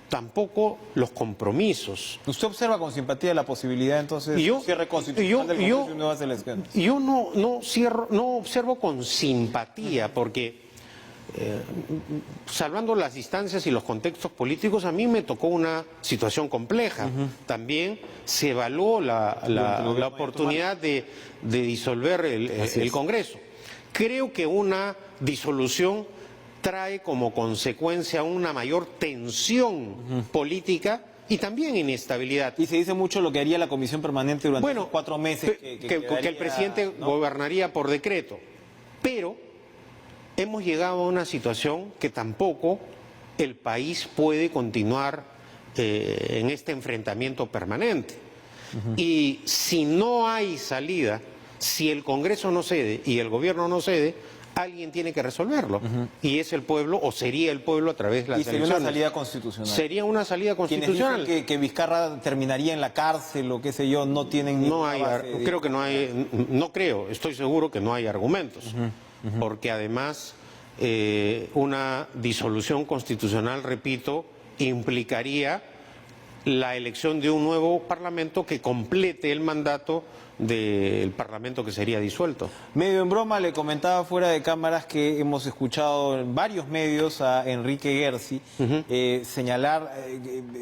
tampoco los compromisos. ¿Usted observa con simpatía la posibilidad entonces de cierre constitucional del Congreso y nuevas elecciones? Yo no observo con simpatía, porque salvando las distancias y los contextos políticos, a mí me tocó una situación compleja. También se evaluó la oportunidad de disolver el Congreso. Creo que una disolución trae como consecuencia una mayor tensión política y también inestabilidad. Y se dice mucho lo que haría la Comisión Permanente durante los 4 meses. Que el presidente gobernaría por decreto. Pero hemos llegado a una situación que tampoco el país puede continuar en este enfrentamiento permanente. Y si no hay salida, si el Congreso no cede y el gobierno no cede, alguien tiene que resolverlo. Y es el pueblo, o sería el pueblo a través de las elecciones. ¿Y sería una salida constitucional? Sería una salida constitucional. Quienes dicen que Vizcarra terminaría en la cárcel o qué sé yo, no tienen creo que no hay, no creo, estoy seguro que no hay argumentos. Porque además una disolución constitucional, repito, implicaría la elección de un nuevo parlamento que complete el mandato del Parlamento que sería disuelto. Medio en broma le comentaba fuera de cámaras que hemos escuchado en varios medios a Enrique Gersi señalar,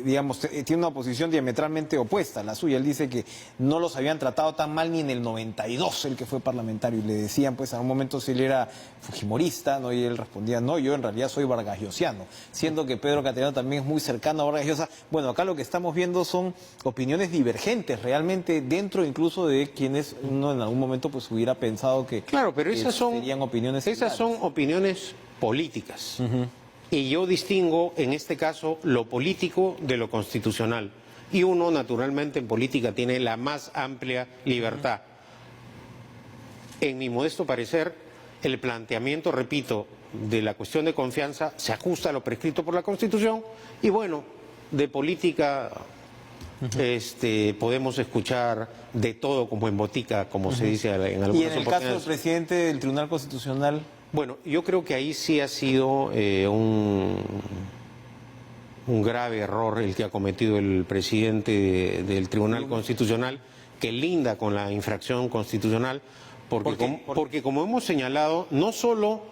digamos, tiene una posición diametralmente opuesta a la suya. Él dice que no los habían tratado tan mal ni en el 92, el que fue parlamentario, y le decían pues a un momento si él era fujimorista, ¿no? Y él respondía, no, yo en realidad soy vargasllosiano, siendo que Pedro Cateriano también es muy cercano a Vargas Llosa. Bueno, acá lo que estamos viendo son opiniones divergentes realmente dentro incluso de quienes uno en algún momento pues hubiera pensado que claro, pero serían opiniones esas son opiniones políticas. Y yo distingo en este caso lo político de lo constitucional. Y uno naturalmente en política tiene la más amplia libertad. En mi modesto parecer, el planteamiento, repito, de la cuestión de confianza se ajusta a lo prescrito por la Constitución y bueno, de política podemos escuchar de todo como en botica, como se dice en algunas oportunidades. ¿Y en el caso del presidente del Tribunal Constitucional? Bueno, yo creo que ahí sí ha sido un grave error el que ha cometido el presidente del Tribunal Constitucional, que linda con la infracción constitucional, porque como hemos señalado, no solo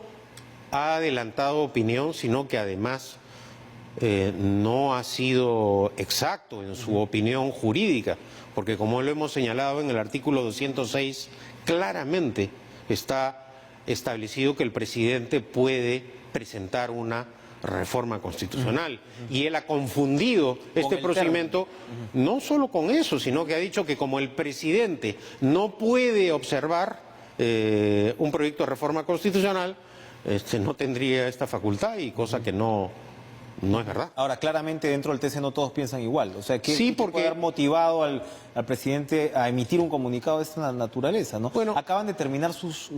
ha adelantado opinión, sino que además no ha sido exacto en su opinión jurídica, porque como lo hemos señalado en el artículo 206, claramente está establecido que el presidente puede presentar una reforma constitucional. Y él ha confundido este procedimiento no solo con eso, sino que ha dicho que como el presidente no puede observar un proyecto de reforma constitucional, no tendría esta facultad, y cosa que no es verdad. Ahora, claramente dentro del TC no todos piensan igual. O sea, ¿qué Sí, puede haber motivado al presidente a emitir un comunicado de esta naturaleza, ¿no? Bueno, acaban de terminar sus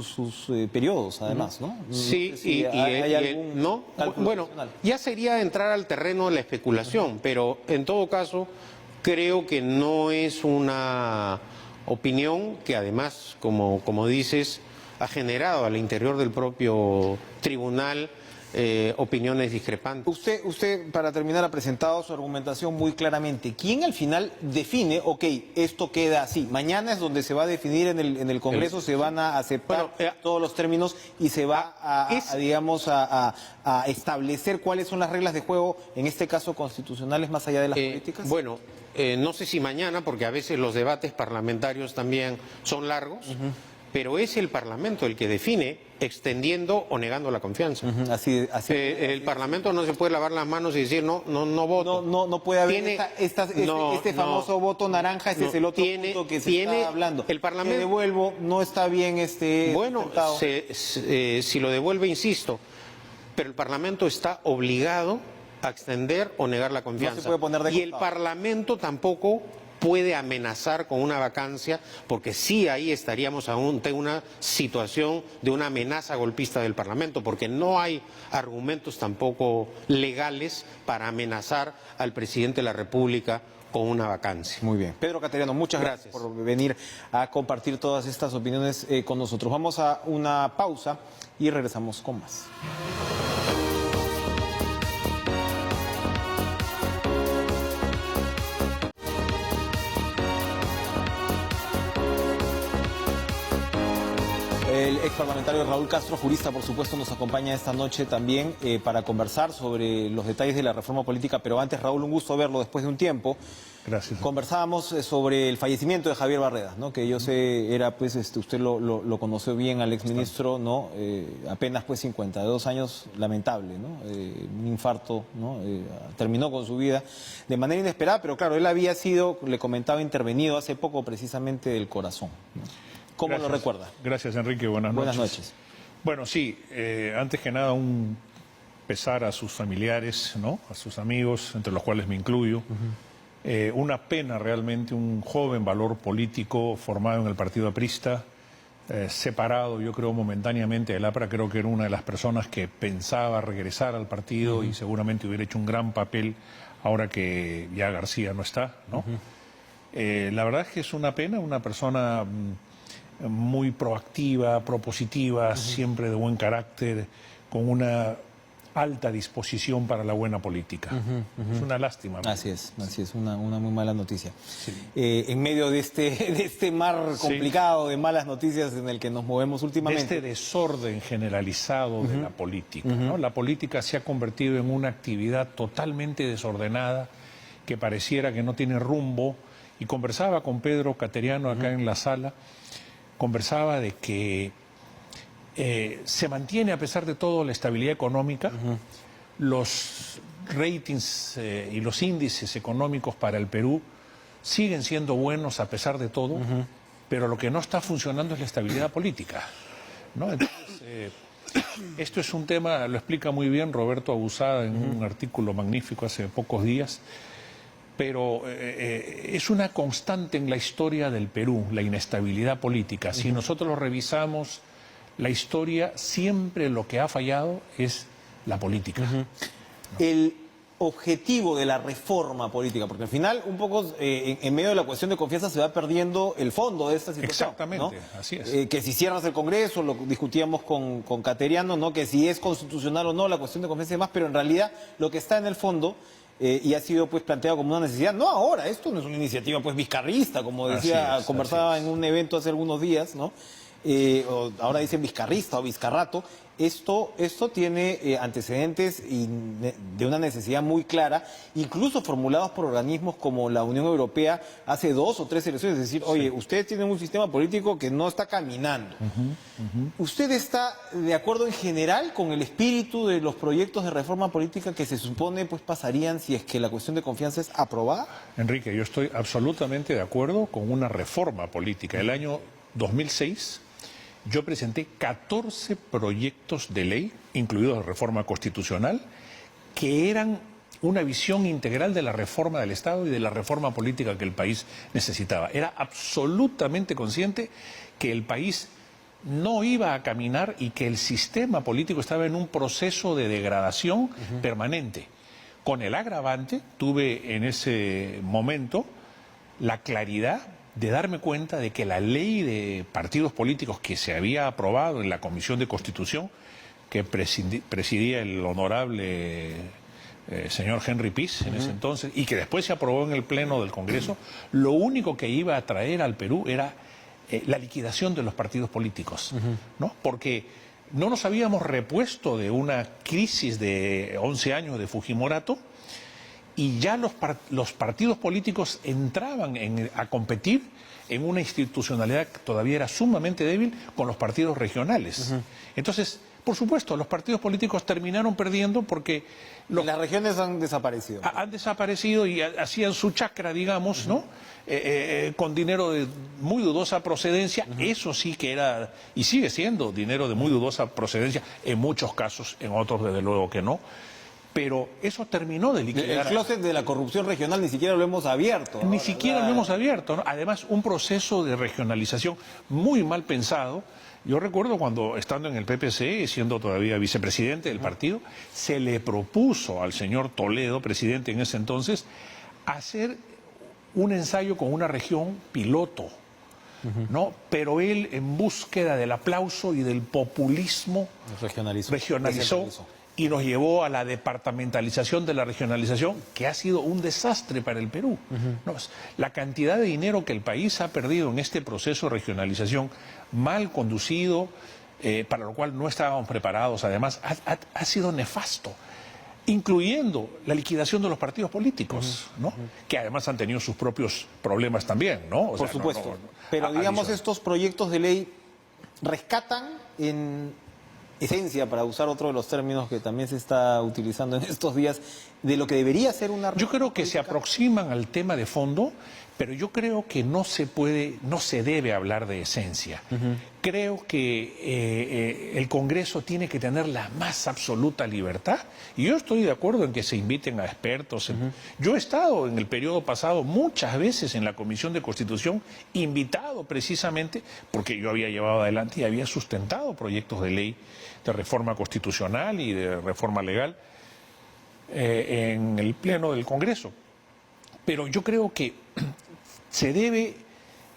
periodos, además, ¿no? Sí, no sé si hay algún no, bueno, adicional. ya sería entrar al terreno de la especulación, pero en todo caso creo que no es una opinión que además, como dices, ha generado al interior del propio tribunal opiniones discrepantes. Usted, para terminar, ha presentado su argumentación muy claramente. ¿Quién al final define, ok, esto queda así? Mañana es donde se va a definir en el Congreso, se van a aceptar todos los términos y se va a establecer cuáles son las reglas de juego, en este caso constitucionales, más allá de las políticas. Bueno, no sé si mañana, porque a veces los debates parlamentarios también son largos, pero es el Parlamento el que define extendiendo o negando la confianza. Así el Parlamento no se puede lavar las manos y decir no voto. No puede haber este famoso voto naranja, ese es el otro punto que se está hablando. El Parlamento, que devuelvo, no está bien bueno, si lo devuelve, insisto, pero el Parlamento está obligado a extender o negar la confianza. No se puede poner de y el Parlamento tampoco puede amenazar con una vacancia, porque sí ahí estaríamos ante una situación de una amenaza golpista del Parlamento, porque no hay argumentos tampoco legales para amenazar al presidente de la República con una vacancia. Muy bien. Pedro Cateriano, muchas gracias por venir a compartir todas estas opiniones con nosotros. Vamos a una pausa y regresamos con más. El ex parlamentario Raúl Castro, jurista, por supuesto, nos acompaña esta noche también para conversar sobre los detalles de la reforma política. Pero antes, Raúl, un gusto verlo después de un tiempo. Gracias. Conversábamos sobre el fallecimiento de Javier Barredas, ¿no? Que yo sé era, pues, usted lo conoció bien al exministro, ¿no? Apenas, pues, 52 años, lamentable, ¿no? Un infarto, ¿no? Terminó con su vida de manera inesperada, pero claro, él había sido, le comentaba, intervenido hace poco precisamente del corazón, ¿no? ¿Cómo lo recuerda? Gracias, Enrique. Buenas noches. Buenas noches. Bueno, sí, antes que nada un pesar a sus familiares, ¿no? A sus amigos, entre los cuales me incluyo. Una pena realmente, un joven valor político formado en el partido aprista, separado, yo creo, momentáneamente del APRA. Creo que era una de las personas que pensaba regresar al partido y seguramente hubiera hecho un gran papel ahora que ya García no está, ¿no? La verdad es que es una pena, una persona muy proactiva, propositiva, siempre de buen carácter, con una alta disposición para la buena política. Es una lástima. Así es, una muy mala noticia. Sí. En medio de este mar complicado de malas noticias en el que nos movemos últimamente. Este desorden generalizado de la política, ¿no? La política se ha convertido en una actividad totalmente desordenada, que pareciera que no tiene rumbo. Y conversaba con Pedro Cateriano acá en la sala, conversaba de que se mantiene a pesar de todo la estabilidad económica, los ratings y los índices económicos para el Perú siguen siendo buenos a pesar de todo, pero lo que no está funcionando es la estabilidad política, ¿no? Entonces, esto es un tema, lo explica muy bien Roberto Abusada en un artículo magnífico hace pocos días, pero es una constante en la historia del Perú, la inestabilidad política. Si nosotros lo revisamos, la historia, siempre lo que ha fallado es la política. El objetivo de la reforma política, porque al final, un poco en medio de la cuestión de confianza se va perdiendo el fondo de esta situación. Exactamente, ¿no? así es. Que si cierras el Congreso, lo discutíamos con Cateriano, ¿no? Que si es constitucional o no la cuestión de confianza y demás, pero en realidad lo que está en el fondo y ha sido pues planteado como una necesidad, no ahora, esto no es una iniciativa pues vizcarrista, como decía, conversaba en un evento hace algunos días, ¿no? O ahora dicen vizcarrista o vizcarrato. Esto tiene antecedentes y de una necesidad muy clara, incluso formulados por organismos como la Unión Europea hace 2 o 3 elecciones, es decir, oye, ustedes tienen un sistema político que no está caminando. ¿Usted está de acuerdo en general con el espíritu de los proyectos de reforma política que se supone pues pasarían si es que la cuestión de confianza es aprobada? Enrique, yo estoy absolutamente de acuerdo con una reforma política. El año 2006... yo presenté 14 proyectos de ley, incluidos la reforma constitucional, que eran una visión integral de la reforma del Estado y de la reforma política que el país necesitaba. Era absolutamente consciente que el país no iba a caminar y que el sistema político estaba en un proceso de degradación permanente. Con el agravante, tuve en ese momento la claridad de darme cuenta de que la ley de partidos políticos que se había aprobado en la Comisión de Constitución, que presidía el honorable señor Henry Piz en ese entonces, y que después se aprobó en el Pleno del Congreso, lo único que iba a traer al Perú era la liquidación de los partidos políticos, ¿no? Porque no nos habíamos repuesto de una crisis de 11 años de Fujimorato, y ya los partidos políticos entraban a competir en una institucionalidad que todavía era sumamente débil con los partidos regionales. Entonces, por supuesto, los partidos políticos terminaron perdiendo porque... las regiones han desaparecido. Han desaparecido y hacían su chacra, digamos, ¿no? Con dinero de muy dudosa procedencia. Eso sí que era, y sigue siendo, dinero de muy dudosa procedencia, en muchos casos, en otros desde luego que no. Pero eso terminó de liquidar. El closet de la corrupción regional ni siquiera lo hemos abierto. Ni siquiera lo hemos abierto, ¿no? Además, un proceso de regionalización muy mal pensado. Yo recuerdo cuando, estando en el PPC, siendo todavía vicepresidente del partido, se le propuso al señor Toledo, presidente en ese entonces, hacer un ensayo con una región piloto, ¿no? Pero él, en búsqueda del aplauso y del populismo, regionalizó. Y nos llevó a la departamentalización de la regionalización, que ha sido un desastre para el Perú. ¿No? La cantidad de dinero que el país ha perdido en este proceso de regionalización, mal conducido, para lo cual no estábamos preparados, además, ha sido nefasto, incluyendo la liquidación de los partidos políticos, ¿no? Que además han tenido sus propios problemas también, ¿no? Por supuesto. Pero digamos, estos proyectos de ley rescatan en esencia, para usar otro de los términos que también se está utilizando en estos días, de lo que debería ser una... Yo creo que se aproximan al tema de fondo, pero yo creo que no se debe hablar de esencia. Creo que el Congreso tiene que tener la más absoluta libertad, y yo estoy de acuerdo en que se inviten a expertos. Yo he estado en el periodo pasado muchas veces en la Comisión de Constitución, invitado precisamente porque yo había llevado adelante y había sustentado proyectos de ley de reforma constitucional y de reforma legal en el Pleno del Congreso. Pero yo creo que se debe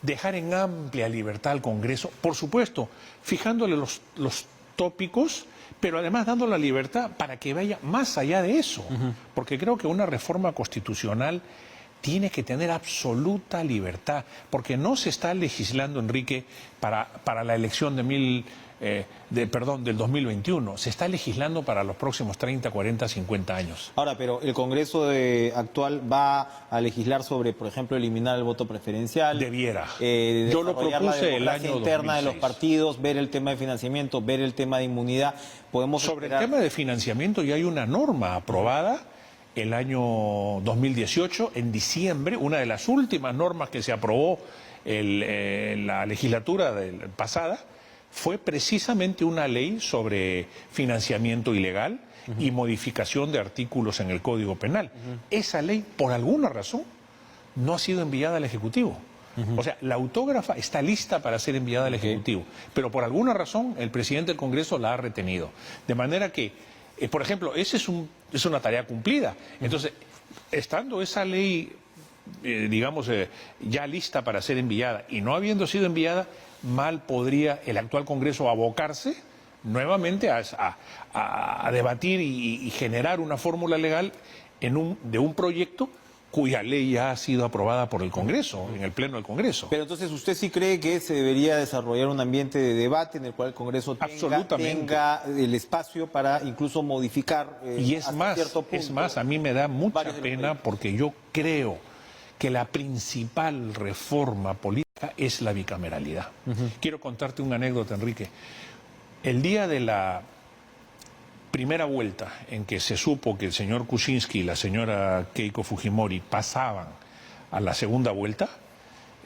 dejar en amplia libertad al Congreso, por supuesto, fijándole los tópicos, pero además dando la libertad para que vaya más allá de eso, porque creo que una reforma constitucional tiene que tener absoluta libertad, porque no se está legislando, Enrique, para la elección del 2021, se está legislando para los próximos 30, 40, 50 años. Ahora, pero el Congreso actual va a legislar sobre, por ejemplo, eliminar el voto preferencial. Debiera. Yo lo propuse el año interna 2006. de los partidos, ver el tema de financiamiento, ver el tema de inmunidad. Sobre el tema de financiamiento ya hay una norma aprobada el año 2018, en diciembre, una de las últimas normas que se aprobó en la legislatura pasada, fue precisamente una ley sobre financiamiento ilegal y modificación de artículos en el Código Penal. Esa ley, por alguna razón, no ha sido enviada al Ejecutivo. O sea, la autógrafa está lista para ser enviada al Ejecutivo, pero por alguna razón el presidente del Congreso la ha retenido. De manera que, por ejemplo, esa es una tarea cumplida. Entonces, estando esa ley, ya lista para ser enviada y no habiendo sido enviada, mal podría el actual Congreso abocarse nuevamente a debatir y generar una fórmula legal de un proyecto cuya ley ya ha sido aprobada por el Congreso, en el Pleno del Congreso. Pero entonces, ¿usted sí cree que se debería desarrollar un ambiente de debate en el cual el Congreso tenga el espacio para incluso modificar y es hasta cierto punto? Es más, a mí me da mucha pena porque yo creo que la principal reforma política es la bicameralidad. Quiero contarte una anécdota, Enrique. El día de la primera vuelta en que se supo que el señor Kuczynski y la señora Keiko Fujimori pasaban a la segunda vuelta,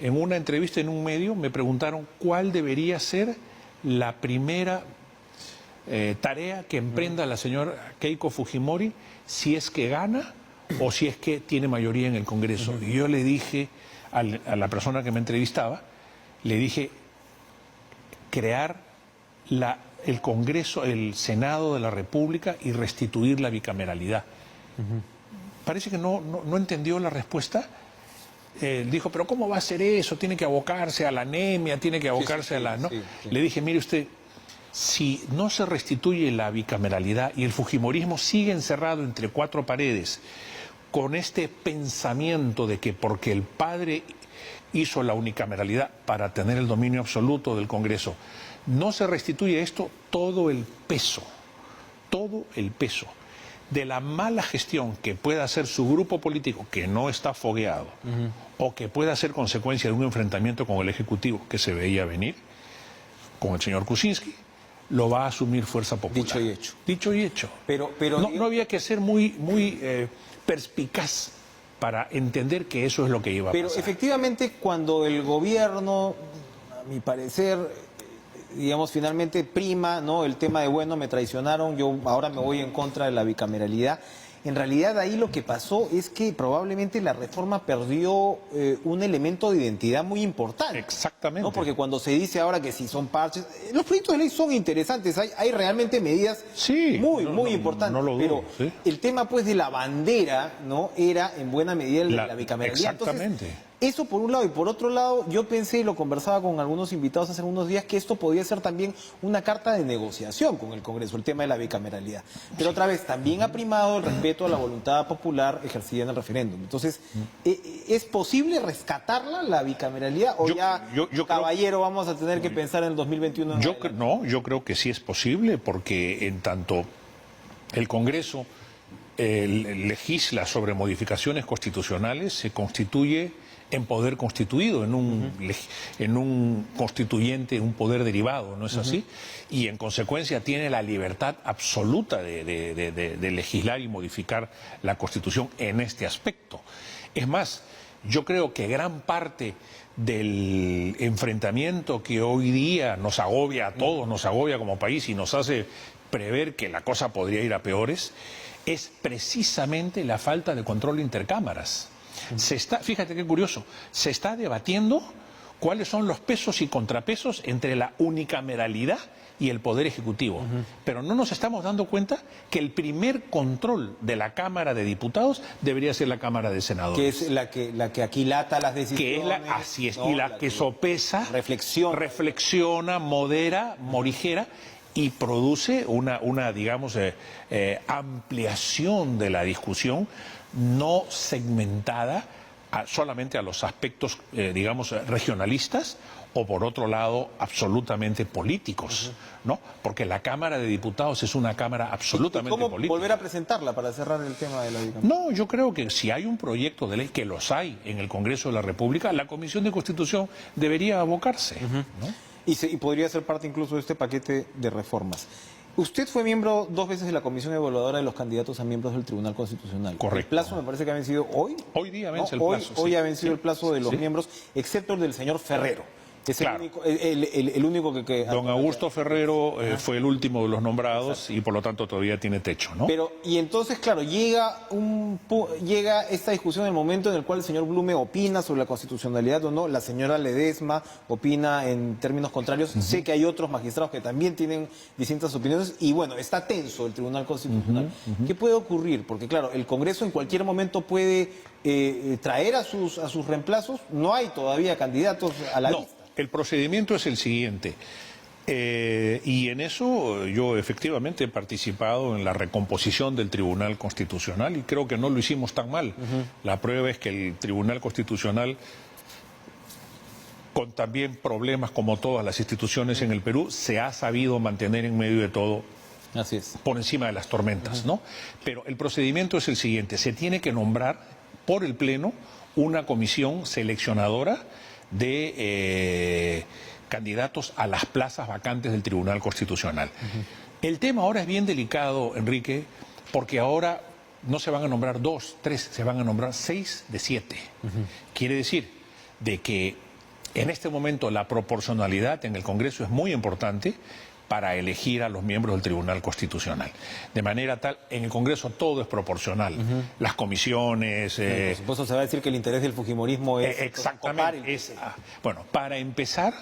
en una entrevista en un medio me preguntaron cuál debería ser la primera tarea que emprenda la señora Keiko Fujimori si es que gana o si es que tiene mayoría en el Congreso. Y yo le dije a la persona que me entrevistaba, le dije, crear el Congreso, el Senado de la República y restituir la bicameralidad. Parece que no entendió la respuesta. Dijo, pero ¿cómo va a ser eso? Tiene que abocarse a la anemia, tiene que abocarse a la... ¿no? Le dije, mire usted, si no se restituye la bicameralidad y el fujimorismo sigue encerrado entre cuatro paredes, con este pensamiento de que porque el padre hizo la unicameralidad para tener el dominio absoluto del Congreso, no se restituye esto, todo el peso de la mala gestión que pueda hacer su grupo político, que no está fogueado, o que pueda ser consecuencia de un enfrentamiento con el Ejecutivo que se veía venir, con el señor Kuczynski, lo va a asumir Fuerza Popular. Dicho y hecho. Dicho y hecho. Pero no había que ser muy perspicaz para entender que eso es lo que iba a pasar. Pero efectivamente, cuando el gobierno, a mi parecer, digamos, finalmente prima, ¿no?, el tema de, bueno, me traicionaron, yo ahora me voy en contra de la bicameralidad. En realidad ahí lo que pasó es que probablemente la reforma perdió un elemento de identidad muy importante. Exactamente. ¿No? Porque cuando se dice ahora que si son parches, los proyectos de ley son interesantes, hay realmente medidas muy importantes. No lo dudo, pero el tema pues de la bandera, ¿no?, era en buena medida el de la bicameralidad. Exactamente. Entonces, eso por un lado, y por otro lado, yo pensé, y lo conversaba con algunos invitados hace unos días, que esto podía ser también una carta de negociación con el Congreso, el tema de la bicameralidad. Pero otra vez, también ha primado el respeto a la voluntad popular ejercida en el referéndum. Entonces, ¿es posible rescatarla, la bicameralidad? ¿O caballero, vamos a tener que pensar en el 2021? Yo creo que sí es posible, porque en tanto el Congreso legisla sobre modificaciones constitucionales, se constituye en poder constituido, en un constituyente, un poder derivado, ¿no es así? Y en consecuencia tiene la libertad absoluta de legislar y modificar la Constitución en este aspecto. Es más, yo creo que gran parte del enfrentamiento que hoy día nos agobia a todos, nos agobia como país y nos hace prever que la cosa podría ir a peores, es precisamente la falta de control intercámaras. Fíjate qué curioso, se está debatiendo cuáles son los pesos y contrapesos entre la unicameralidad y el Poder Ejecutivo. Pero no nos estamos dando cuenta que el primer control de la Cámara de Diputados debería ser la Cámara de Senadores. Que es la que aquilata las decisiones. Que es así es, ¿no? Y la que sopesa, reflexiona, modera, morigera, y produce una digamos, ampliación de la discusión, no segmentada solamente a los aspectos, digamos, regionalistas, o por otro lado, absolutamente políticos, ¿no? Porque la Cámara de Diputados es una Cámara absolutamente ¿Cómo política. volver a presentarla para cerrar el tema de la bicameral? No, yo creo que si hay un proyecto de ley, que los hay en el Congreso de la República, la Comisión de Constitución debería abocarse, ¿no? Y podría ser parte incluso de este paquete de reformas. Usted fue miembro 2 veces de la Comisión Evaluadora de los candidatos a miembros del Tribunal Constitucional. Correcto. El plazo me parece que ha vencido hoy. Hoy día vence ¿no? el plazo. Hoy sí. ha vencido Sí. el plazo de los Sí. miembros, excepto el del señor Ferrero. Que es Claro. el único que... Don Augusto Ferrero fue el último de los nombrados y por lo tanto todavía tiene techo, ¿no? Pero, y entonces, claro, llega esta discusión en el momento en el cual el señor Blume opina sobre la constitucionalidad o no, la señora Ledesma opina en términos contrarios. Sé que hay otros magistrados que también tienen distintas opiniones y bueno, está tenso el Tribunal Constitucional. ¿Qué puede ocurrir? Porque claro, el Congreso en cualquier momento puede traer a sus reemplazos. No hay todavía candidatos a la lista. El procedimiento es el siguiente. Y en eso yo efectivamente he participado en la recomposición del Tribunal Constitucional y creo que no lo hicimos tan mal. La prueba es que el Tribunal Constitucional, con también problemas como todas las instituciones en el Perú, se ha sabido mantener en medio de todo. Así es. Por encima de las tormentas, ¿no? Pero el procedimiento es el siguiente: se tiene que nombrar por el Pleno una comisión seleccionadora de candidatos a las plazas vacantes del Tribunal Constitucional. El tema ahora es bien delicado, Enrique, porque ahora no se van a nombrar 2, 3, se van a nombrar 6 de 7. Quiere decir de que en este momento la proporcionalidad en el Congreso es muy importante para elegir a los miembros del Tribunal Constitucional. De manera tal, en el Congreso todo es proporcional. Las comisiones... Por supuesto se va a decir que el interés del fujimorismo es... exactamente. Bueno, para empezar,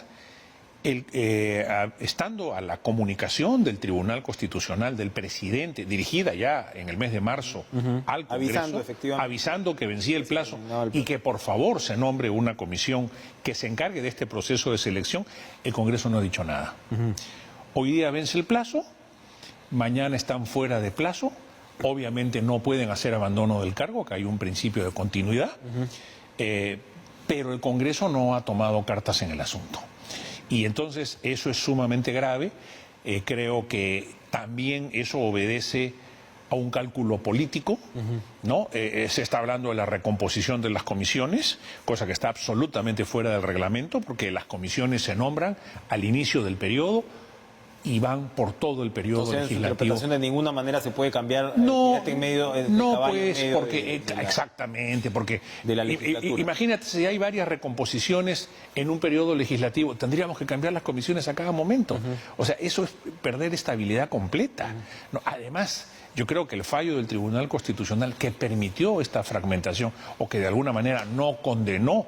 estando a la comunicación del Tribunal Constitucional, del presidente, dirigida ya en el mes de marzo al Congreso, avisando que vencía el plazo y que por favor se nombre una comisión que se encargue de este proceso de selección, el Congreso no ha dicho nada. Hoy día vence el plazo, mañana están fuera de plazo, obviamente no pueden hacer abandono del cargo, que hay un principio de continuidad, pero el Congreso no ha tomado cartas en el asunto. Y entonces eso es sumamente grave. Creo que también eso obedece a un cálculo político, ¿no? Se está hablando de la recomposición de las comisiones, cosa que está absolutamente fuera del reglamento, porque las comisiones se nombran al inicio del periodo y van por todo el periodo legislativo. Su interpretación de ninguna manera se puede cambiar en medio porque exactamente, porque de la legislatura. Imagínate si hay varias recomposiciones en un periodo legislativo, tendríamos que cambiar las comisiones a cada momento. O sea, eso es perder estabilidad completa. No, además, yo creo que el fallo del Tribunal Constitucional que permitió esta fragmentación o que de alguna manera no condenó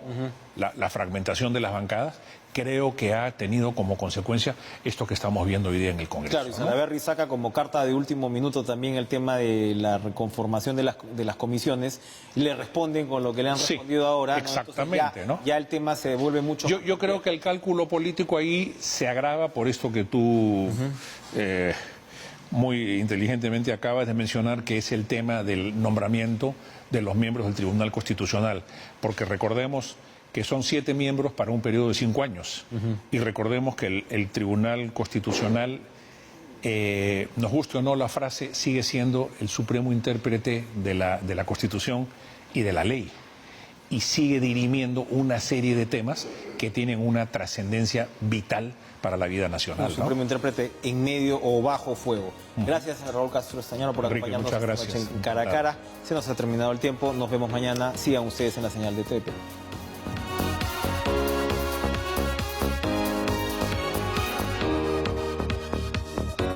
la fragmentación de las bancadas, creo que ha tenido como consecuencia esto que estamos viendo hoy día en el Congreso. Claro, y Salaverry saca como carta de último minuto también el tema de la reconformación de las comisiones y le responden con lo que le han respondido ahora. Exactamente, Entonces ¿no? Ya el tema se vuelve mucho... Yo creo que el cálculo político ahí se agrava por esto que tú muy inteligentemente acabas de mencionar, que es el tema del nombramiento de los miembros del Tribunal Constitucional, porque recordemos que son 7 miembros para un periodo de 5 años. Y recordemos que el Tribunal Constitucional, nos guste o no la frase, sigue siendo el supremo intérprete de la Constitución y de la ley. Y sigue dirimiendo una serie de temas que tienen una trascendencia vital para la vida nacional. El supremo intérprete en medio o bajo fuego. Gracias a Raúl Castro Estañaro por acompañarnos esta noche en Cara a Cara. Se nos ha terminado el tiempo. Nos vemos mañana. Sigan ustedes en la señal de TVP.